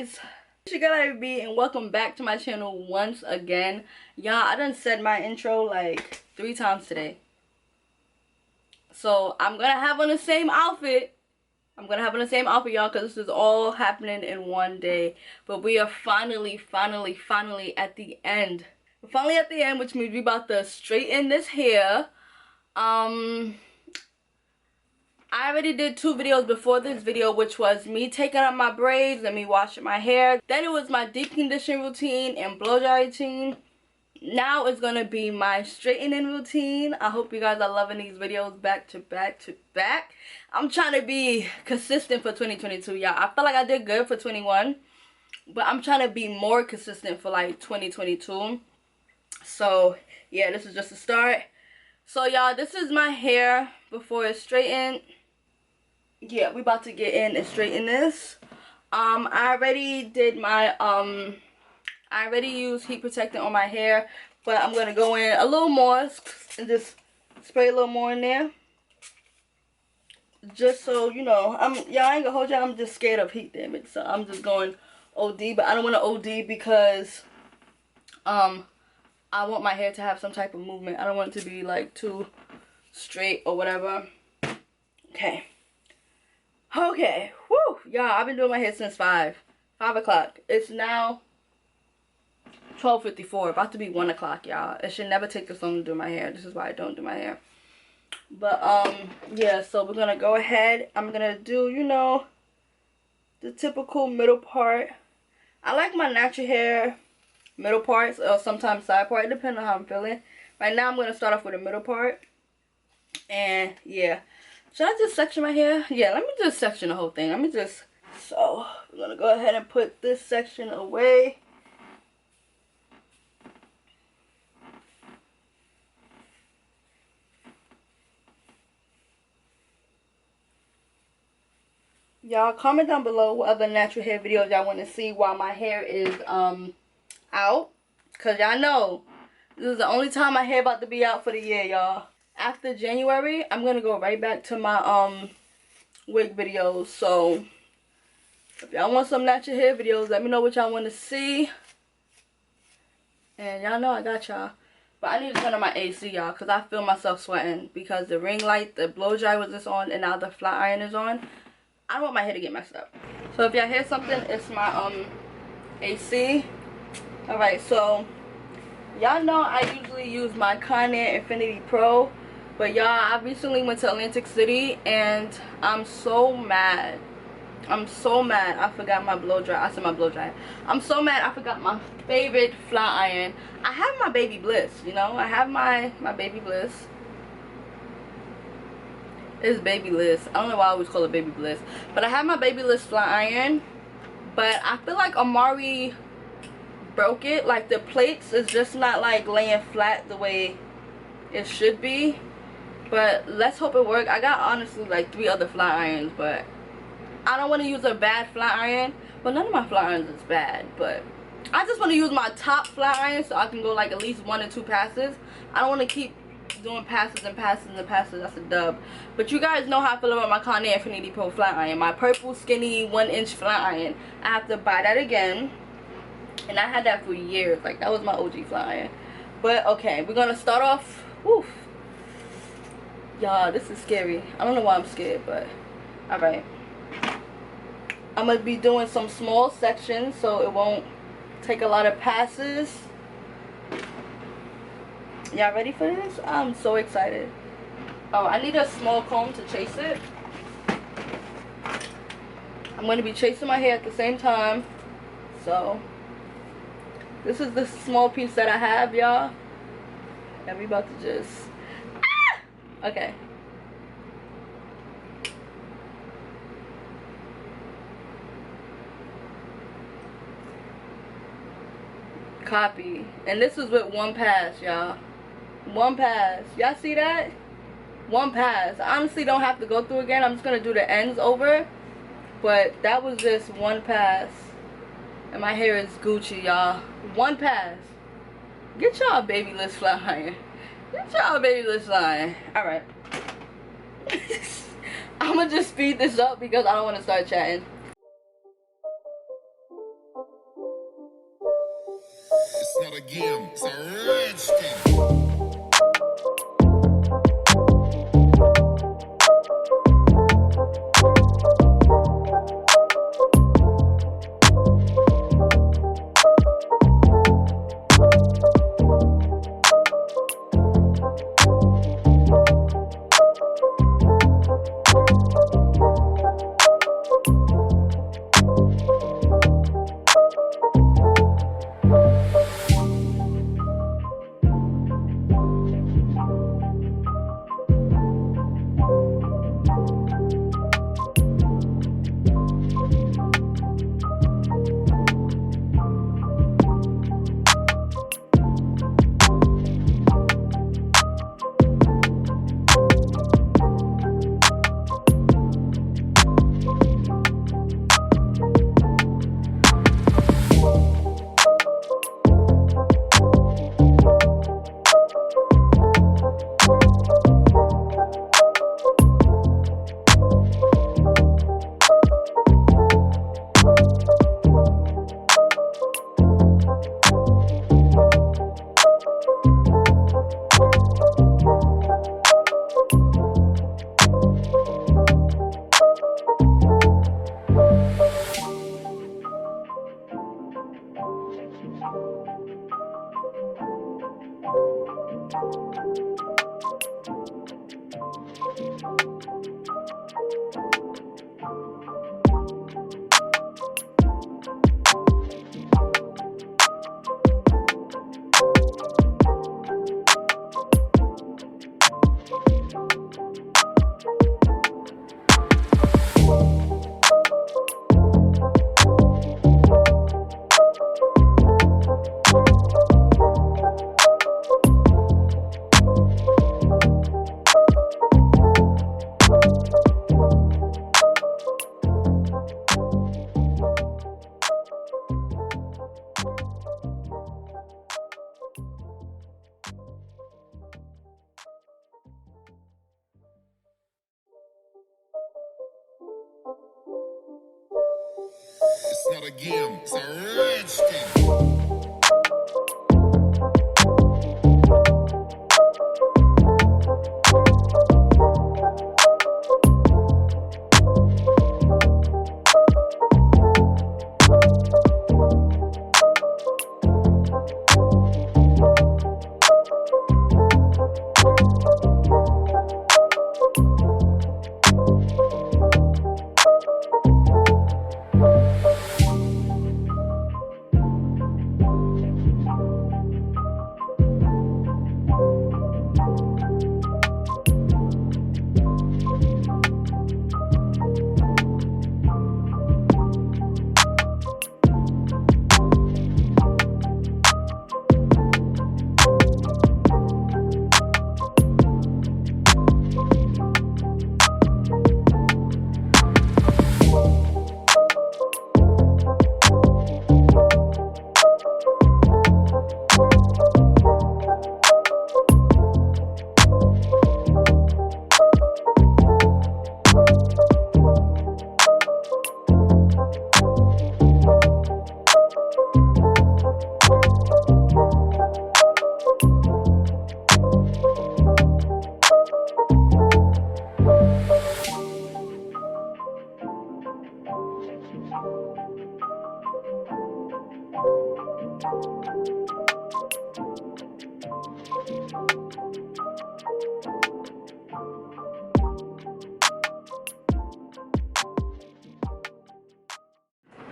guys, it's your girl ARIE and welcome back to my channel once again. Y'all, I done said my intro like 3 times today. So I'm gonna have on the same outfit. Y'all, because this is all happening in one day. But we are finally at the end. We're finally at the end, which means we about to straighten this hair. I already did 2 videos before this video, which was me taking out my braids and me washing my hair. Then it was my deep condition routine and blow dry routine. Now it's gonna be my straightening routine. I hope you guys are loving these videos back to back to back. I'm trying to be consistent for 2022, y'all. I feel like I did good for 21, but I'm trying to be more consistent for like 2022. So yeah, this is just a start. So y'all, this is my hair before it's straightened. Yeah, we about to get in and straighten this. I already did my I already used heat protectant on my hair, but I'm gonna go in a little more and just spray a little more in there, just so you know. Y'all, I ain't gonna hold y'all, I'm just scared of heat damage, so I'm just going OD. But I don't want to OD because I want my hair to have some type of movement. I don't want it to be like too straight or whatever. Okay, whoo, y'all, I've been doing my hair since 5 o'clock. It's now 12:54, about to be 1 o'clock, y'all. It should never take this long to do my hair. This is why I don't do my hair. But yeah, so we're gonna go ahead. I'm gonna do, you know, the typical middle part. I like my natural hair middle parts or sometimes side part, depending on how I'm feeling. Right now I'm gonna start off with the middle part. And yeah, should I just section my hair? Yeah, let me just section the whole thing. So we're gonna go ahead and put this section away. Y'all, comment down below what other natural hair videos y'all want to see while my hair is out, because y'all know this is the only time my hair about to be out for the year, y'all. After January, I'm gonna go right back to my wig videos. So if y'all want some natural hair videos, let me know what y'all want to see, and y'all know I got y'all. But I need to turn on my AC, y'all, because I feel myself sweating because the ring light, the blow dry was just on, and now the flat iron is on. I don't want my hair to get messed up. So if y'all hear something, it's my AC. Alright, so y'all know I usually use my Conair Infinity Pro, but y'all, I recently went to Atlantic City and I'm so mad. I forgot my blow dry. I said my blow dry. I'm so mad I forgot my favorite flat iron. I have my Baby Bliss, you know. I have my Baby Bliss. It's Baby Bliss. I don't know why I always call it Baby Bliss. But I have my Baby Bliss flat iron. But I feel like Amari broke it. Like the plates is just not like laying flat the way it should be. But let's hope it works. I got honestly like 3 other flat irons. But I don't want to use a bad flat iron. Well, none of my flat irons is bad. But I just want to use my top flat iron so I can go like at least 1 or 2 passes. I don't want to keep doing passes and passes and passes. That's a dub. But you guys know how I feel about my Conair Infinity Pro flat iron, my purple skinny 1-inch flat iron. I have to buy that again, and I had that for years. Like, that was my OG flat iron. But okay, we're gonna start off. Woof, y'all, this is scary. I don't know why I'm scared, but all right, I'm gonna be doing some small sections so it won't take a lot of passes. Y'all ready for this? I'm so excited. Oh, I need a small comb to chase it. I'm going to be chasing my hair at the same time. So, this is the small piece that I have, y'all. And we about to just... Ah! Okay. Copy. And this is with 1 pass, y'all. 1 pass. Y'all see that? 1 pass. I honestly don't have to go through again. I'm just gonna do the ends over. But that was just 1 pass. And my hair is Gucci, y'all. 1 pass. Get y'all Baby Bliss flat iron. Get y'all Baby Bliss flat iron. Alright. I'm gonna just speed this up because I don't want to start chatting. not a game, it's a rich thing. It's not a game, it's a rich thing.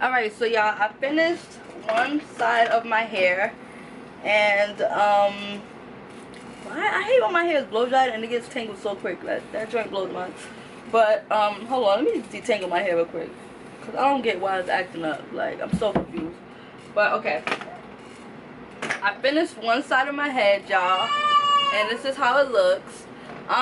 Alright, so y'all, I finished one side of my hair, and I hate when my hair is blow dried and it gets tangled so quick. That joint blows mine. But hold on, let me detangle my hair real quick, cause I don't get why it's acting up. Like, I'm so confused. But okay, I finished one side of my head, y'all, and this is how it looks.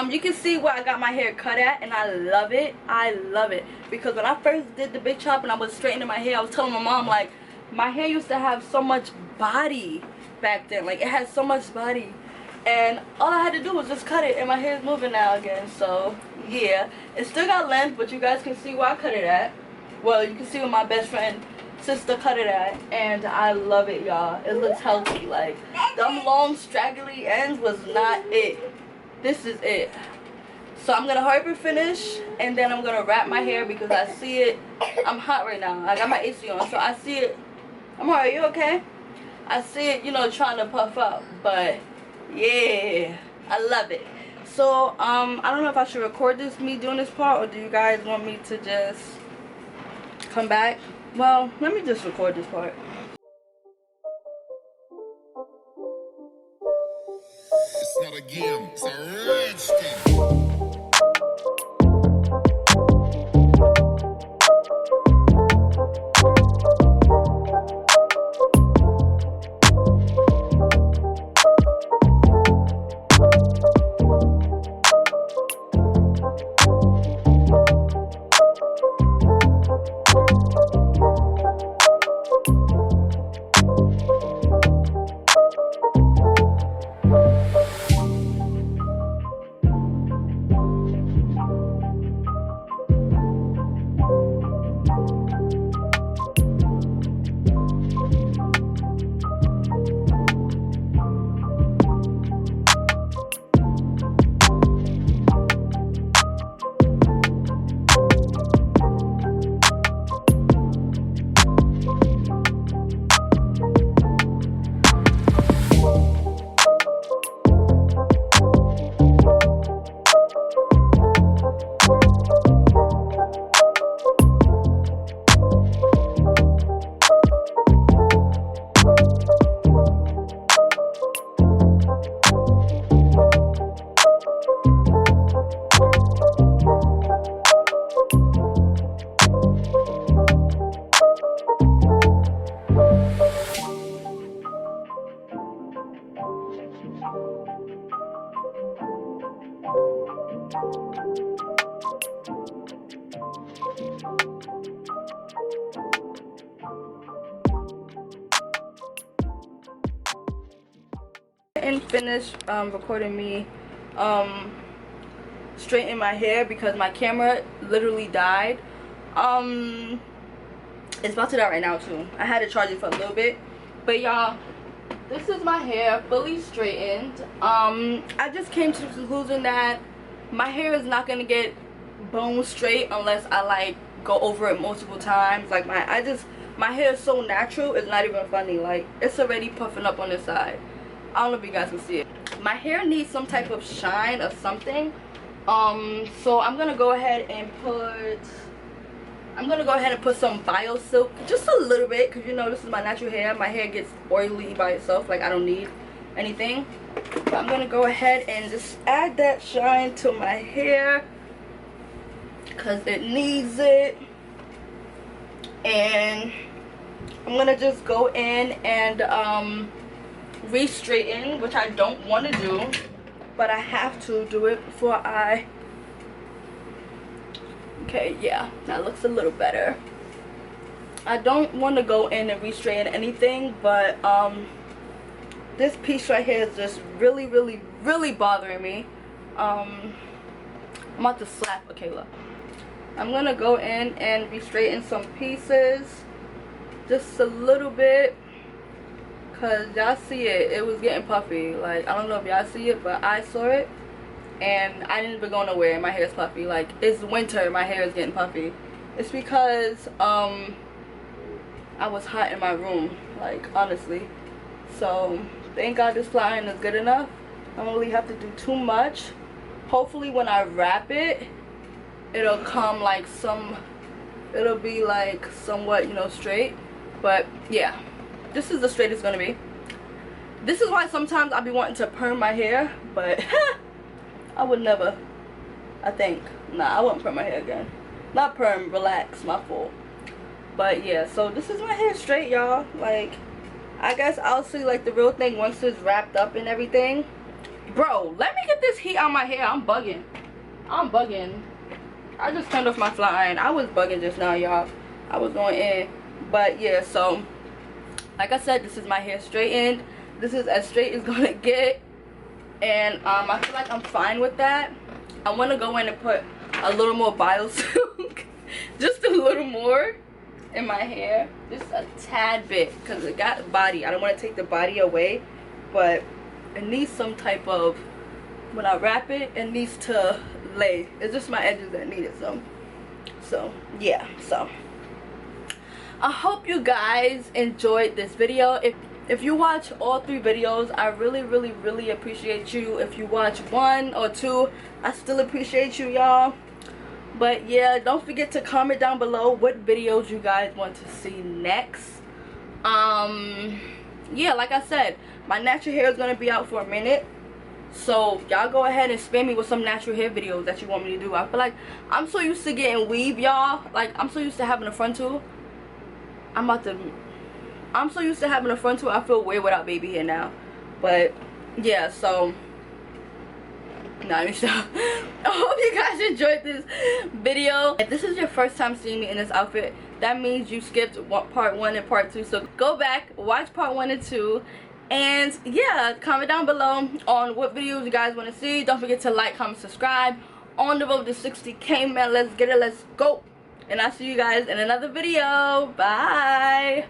You can see where I got my hair cut at, and I love it. I love it, because when I first did the big chop and I was straightening my hair, I was telling my mom, like, my hair used to have so much body back then. Like, it had so much body, and all I had to do was just cut it, and my hair is moving now again. So yeah, it still got length, but you guys can see where I cut it at. Well, you can see where my best friend sister cut it at, and I love it, y'all. It looks healthy. Like, them long straggly ends was not it. This is it. So I'm gonna hurry up and finish, and then I'm gonna wrap my hair because I see it. I'm hot right now. I got my AC on, so I see it. I'm alright. You okay? I see it, you know, trying to puff up, but yeah, I love it. So I don't know if I should record this, me doing this part, or do you guys want me to just come back? Well, let me just record this part. It's not a game, it's a rich thing. And finish recording me straightening my hair because my camera literally died. It's about to die right now too. I had to charge it for a little bit, but y'all, this is my hair fully straightened. I just came to the conclusion that my hair is not gonna get bone straight unless I like go over it multiple times. Like my hair is so natural, it's not even funny. Like, it's already puffing up on the side. I don't know if you guys can see it. My hair needs some type of shine or something. So I'm gonna go ahead and put some bio silk, just a little bit, because you know this is my natural hair. My hair gets oily by itself, like I don't need anything. But I'm gonna go ahead and just add that shine to my hair because it needs it. And I'm gonna just go in and re-straighten, which I don't want to do, but I have to do it before I... Okay, yeah, that looks a little better. I don't want to go in and re-straighten anything, but this piece right here is just really bothering me. I'm about to slap Akela. I'm gonna go in and re-straighten some pieces, just a little bit. Cause y'all see it, it was getting puffy. Like, I don't know if y'all see it, but I saw it, and I didn't even go nowhere. My hair is puffy. Like, it's winter, my hair is getting puffy. It's because I was hot in my room, like, honestly. So thank God this flying is good enough. I don't really have to do too much. Hopefully when I wrap it, it'll come like it'll be like somewhat, you know, straight. But yeah, this is the straightest it's gonna be. This is why sometimes I be wanting to perm my hair, but I would never. I think, nah, I wouldn't perm my hair again. Not perm, relax, my fault. But yeah, so this is my hair straight, y'all. Like, I guess I'll see like the real thing once it's wrapped up and everything. Bro, let me get this heat on my hair. I'm bugging. I just turned off my flat iron. I was bugging just now, y'all. I was going in. But yeah, so like I said, this is my hair straightened. This is as straight as gonna get, and I feel like I'm fine with that. I want to go in and put a little more bio silk, just a little more, in my hair, just a tad bit, because it got body. I don't want to take the body away, but it needs some type of, when I wrap it, it needs to lay. It's just my edges that needed some. So yeah, so I hope you guys enjoyed this video. If you watch all 3 videos, I really appreciate you. If you watch 1 or 2, I still appreciate you, y'all. But yeah, don't forget to comment down below what videos you guys want to see next. Yeah, like I said, my natural hair is gonna be out for a minute, so y'all go ahead and spam me with some natural hair videos that you want me to do. I feel like I'm so used to getting weave, y'all. Like, I'm so used to having a frontal. I'm so used to having a frontal, I feel weird without baby hair now. But yeah, so nah, let me stop. I hope you guys enjoyed this video. If this is your first time seeing me in this outfit, that means you skipped part 1 and part 2. So go back, watch part 1 and 2, and yeah, comment down below on what videos you guys want to see. Don't forget to like, comment, subscribe. On the road to 60K, man. Let's get it, let's go. And I'll see you guys in another video. Bye.